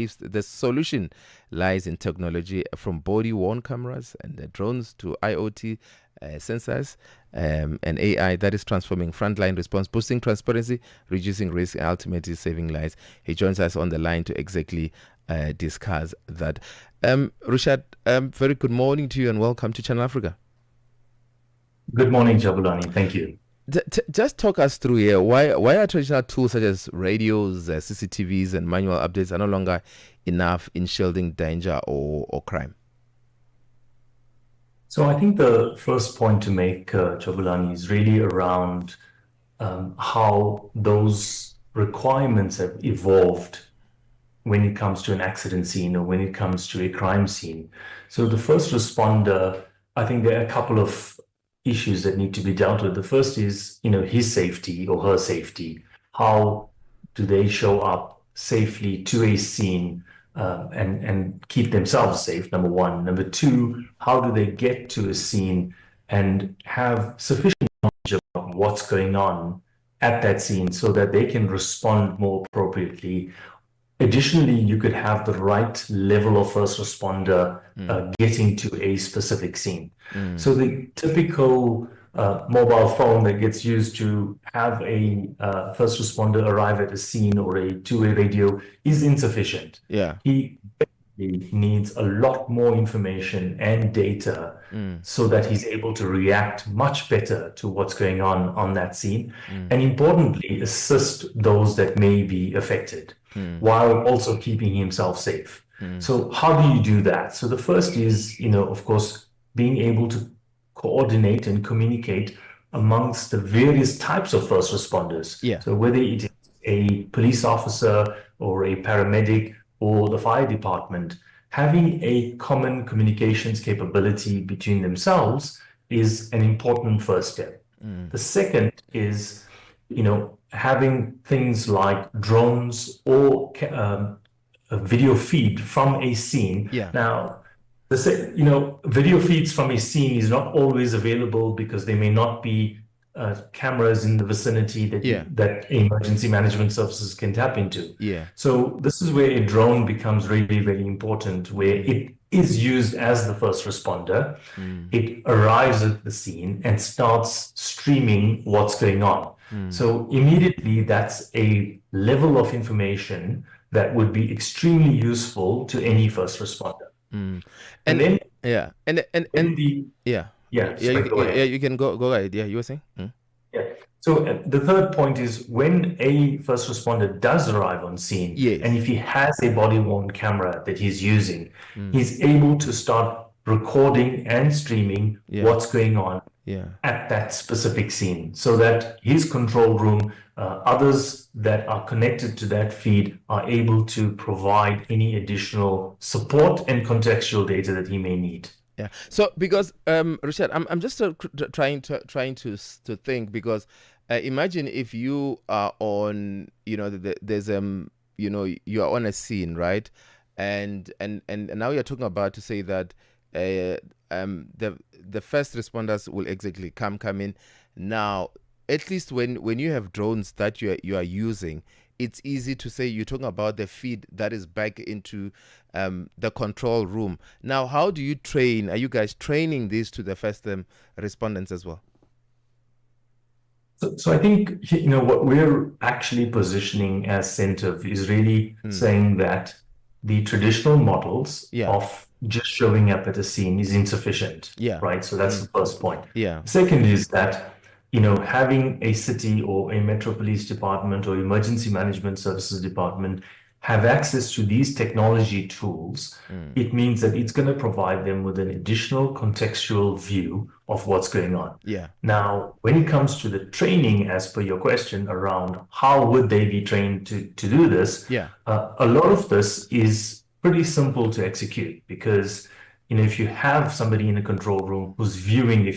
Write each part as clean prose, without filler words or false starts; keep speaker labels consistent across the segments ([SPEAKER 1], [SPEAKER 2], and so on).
[SPEAKER 1] The solution lies in technology from body-worn cameras and drones to IoT sensors and AI that is transforming frontline response, boosting transparency, reducing risk, and ultimately saving lives. He joins us on the line to exactly discuss that. Reshaad, very good morning to you and welcome to Channel Africa.
[SPEAKER 2] Good morning, Javulani. Thank you.
[SPEAKER 1] Just talk us through here. Why are traditional tools such as radios, CCTVs, and manual updates are no longer enough in shielding danger or crime?
[SPEAKER 2] So I think the first point to make, Javulani, is really around how those requirements have evolved when it comes to an accident scene or when it comes to a crime scene. So the first responder, I think there are a couple of issues that need to be dealt with. The first is, his safety or her safety. How do they show up safely to a scene and keep themselves safe, number one. Number two, how do they get to a scene and have sufficient knowledge about what's going on at that scene so that they can respond more appropriately. Additionally, you could have the right level of first responder getting to a specific scene. So the typical mobile phone that gets used to have a first responder arrive at a scene or a two-way radio is insufficient.
[SPEAKER 1] Yeah.
[SPEAKER 2] He needs a lot more information and data so that he's able to react much better to what's going on that scene. And importantly, assist those that may be affected while also keeping himself safe. So how do you do that? So the first is, of course, being able to coordinate and communicate amongst the various types of first responders.
[SPEAKER 1] Yeah.
[SPEAKER 2] So whether it is a police officer or a paramedic or the fire department, having a common communications capability between themselves is an important first step. The second is, having things like drones or a video feed from a scene.
[SPEAKER 1] Yeah.
[SPEAKER 2] Now, video feeds from a scene is not always available because there may not be cameras in the vicinity that emergency management services can tap into.
[SPEAKER 1] Yeah.
[SPEAKER 2] So this is where a drone becomes really, really important, where it is used as the first responder. It arrives at the scene and starts streaming what's going on. So immediately that's a level of information that would be extremely useful to any first responder.
[SPEAKER 1] And
[SPEAKER 2] then
[SPEAKER 1] yeah, and you can go ahead. Yeah, you were saying.
[SPEAKER 2] Yeah. So the third point is when a first responder does arrive on scene, and if he has a body-worn camera that he's using, he's able to start recording and streaming what's going on at that specific scene, so that his control room, others that are connected to that feed, are able to provide any additional support and contextual data that he may need.
[SPEAKER 1] Yeah. So because Reshaad, I'm just trying to think, because imagine if you are on, there's you are on a scene, right? And now you're talking about to say that the first responders will exactly come in. Now, at least when you have drones that you are using, it's easy to say you're talking about the feed that is back into the control room. Now, how do you train? Are you guys training this to the first respondents as well?
[SPEAKER 2] So I think, what we're actually positioning as Sentiv is really saying that the traditional models of just showing up at a scene is insufficient.
[SPEAKER 1] Yeah.
[SPEAKER 2] Right. So that's the first point.
[SPEAKER 1] Yeah.
[SPEAKER 2] Second is that, having a city or a metro police department or emergency management services department have access to these technology tools, it means that it's going to provide them with an additional contextual view of what's going on.
[SPEAKER 1] Yeah.
[SPEAKER 2] Now, when it comes to the training, as per your question around how would they be trained to do this, a lot of this is pretty simple to execute, because, if you have somebody in a control room who's viewing a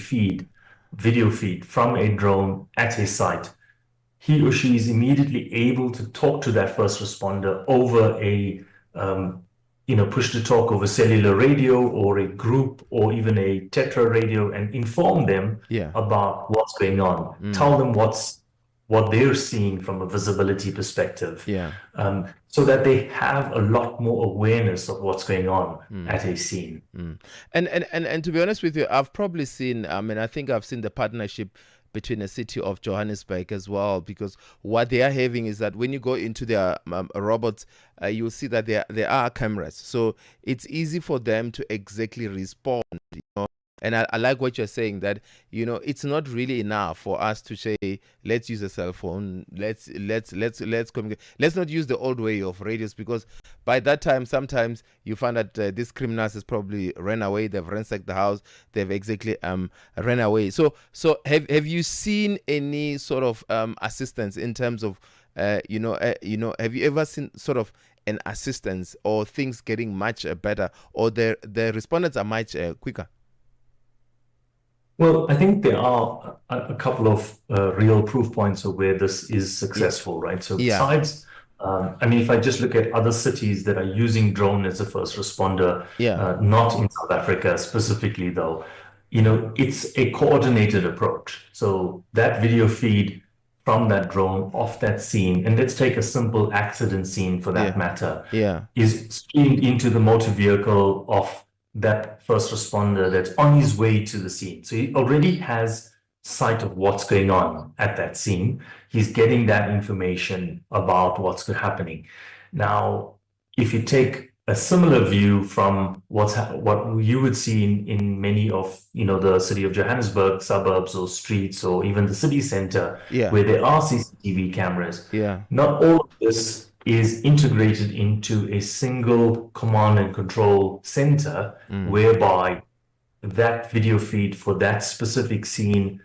[SPEAKER 2] video feed from a drone at a site, he or she is immediately able to talk to that first responder over a push to talk over cellular radio or a group or even a tetra radio, and inform them about what's going on. Tell them what's what they're seeing from a visibility perspective,
[SPEAKER 1] Yeah.
[SPEAKER 2] so that they have a lot more awareness of what's going on at a scene.
[SPEAKER 1] And to be honest with you, I've probably seen, I mean, I think I've seen the partnership between the city of Johannesburg as well, because what they are having is that when you go into their robots, you'll see that there are cameras. So it's easy for them to exactly respond, you know. And I like what you're saying, that, you know, it's not really enough for us to say, let's use a cell phone, let's communicate. Let's not use the old way of radios, because by that time, sometimes you find that these criminals has probably ran away, they've ransacked the house, they've exactly ran away. So have you seen any sort of assistance in terms of have you ever seen sort of an assistance, or things getting much better, or the respondents are much quicker?
[SPEAKER 2] Well, I think there are a couple of real proof points of where this is successful, right? So
[SPEAKER 1] Yeah.
[SPEAKER 2] besides, I mean, if I just look at other cities that are using drone as a first responder,
[SPEAKER 1] Yeah.
[SPEAKER 2] not in South Africa specifically, though, it's a coordinated approach. So that video feed from that drone off that scene, and let's take a simple accident scene for that
[SPEAKER 1] Yeah.
[SPEAKER 2] matter,
[SPEAKER 1] Yeah.
[SPEAKER 2] is streamed into the motor vehicle of that first responder that's on his way to the scene. So he already has sight of what's going on at that scene. He's getting that information about what's happening. Now, if you take a similar view from what you would see in many of the city of Johannesburg suburbs or streets, or even the city center,
[SPEAKER 1] Yeah.
[SPEAKER 2] where there are CCTV cameras,
[SPEAKER 1] Yeah.
[SPEAKER 2] not all of this is integrated into a single command and control center, whereby that video feed for that specific scene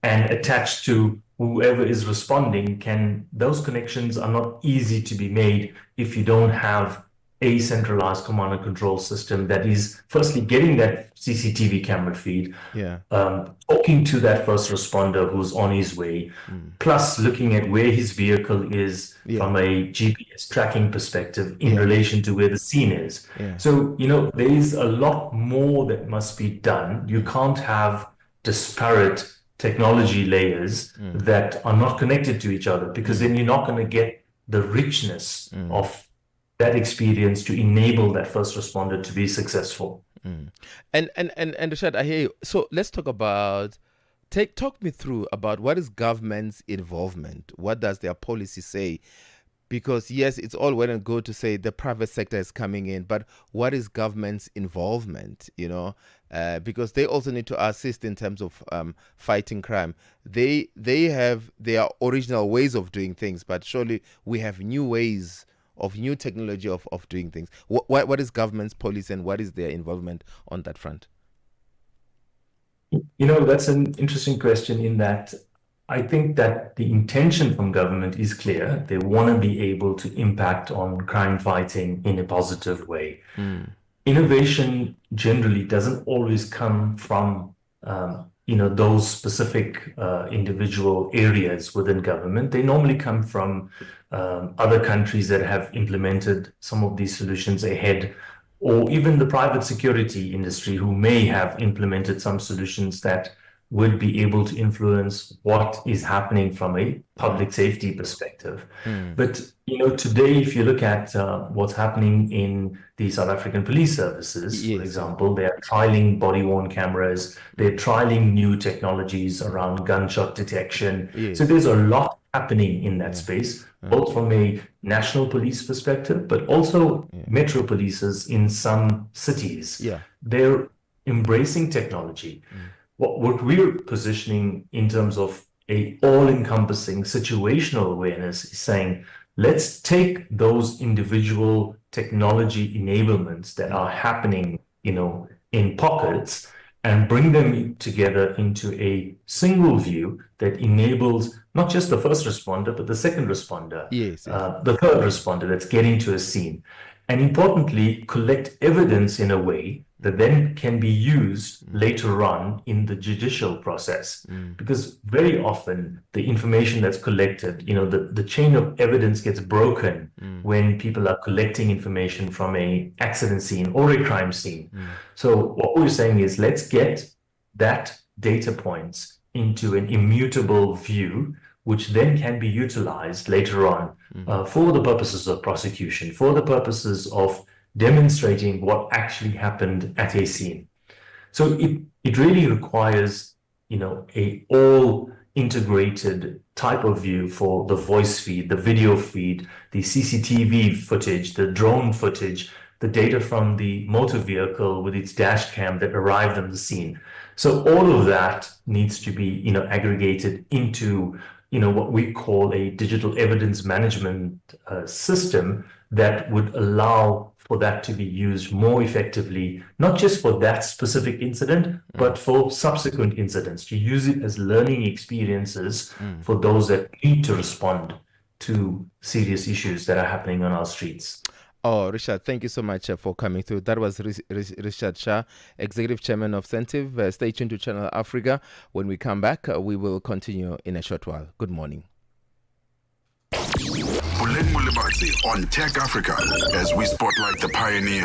[SPEAKER 2] and attached to whoever is responding, those connections are not easy to be made if you don't have a centralized command and control system that is firstly getting that CCTV camera feed, talking to that first responder who's on his way, plus looking at where his vehicle is from a GPS tracking perspective in relation to where the scene is. So, there is a lot more that must be done. You can't have disparate technology layers that are not connected to each other, because then you're not going to get the richness of that experience to enable that first responder to be successful.
[SPEAKER 1] And Reshaad, I hear you. So let's talk about, talk me through about what is government's involvement. What does their policy say? Because yes, it's all well and good to say the private sector is coming in, but what is government's involvement? Because they also need to assist in terms of fighting crime. They have their original ways of doing things, but surely we have new ways of new technology of doing things. What is government's policy, and what is their involvement on that front?
[SPEAKER 2] That's an interesting question, in that I think that the intention from government is clear. They want to be able to impact on crime fighting in a positive way. Innovation generally doesn't always come from those specific individual areas within government. They normally come from other countries that have implemented some of these solutions ahead, or even the private security industry, who may have implemented some solutions that would be able to influence what is happening from a public safety perspective. But today, if you look at what's happening in the South African police services, for example, they are trialing body-worn cameras, they're trialing new technologies around gunshot detection. So there's a lot happening in that space, both from a national police perspective, but also metro polices in some cities. They're embracing technology. What we're positioning in terms of a all-encompassing situational awareness is saying, let's take those individual technology enablements that are happening, in pockets, and bring them together into a single view that enables not just the first responder, but the second responder, the third responder that's getting to a scene. And importantly, collect evidence in a way that then can be used later on in the judicial process. Because very often the information that's collected, the chain of evidence gets broken when people are collecting information from a accident scene or a crime scene. So what we're saying is, let's get that data points into an immutable view which then can be utilized later on for the purposes of prosecution, for the purposes of demonstrating what actually happened at a scene. So it really requires, a all integrated type of view for the voice feed, the video feed, the CCTV footage, the drone footage, the data from the motor vehicle with its dash cam that arrived on the scene. So all of that needs to be, aggregated into, what we call a digital evidence management system that would allow for that to be used more effectively, not just for that specific incident, but for subsequent incidents, to use it as learning experiences for those that need to respond to serious issues that are happening on our streets.
[SPEAKER 1] Oh, Reshaad, thank you so much for coming through. That was Reshaad Sha, Executive Chairman of Sentiv. Stay tuned to Channel Africa. When we come back, we will continue in a short while. Good morning.
[SPEAKER 3] On Tech Africa, as we spotlight the pioneers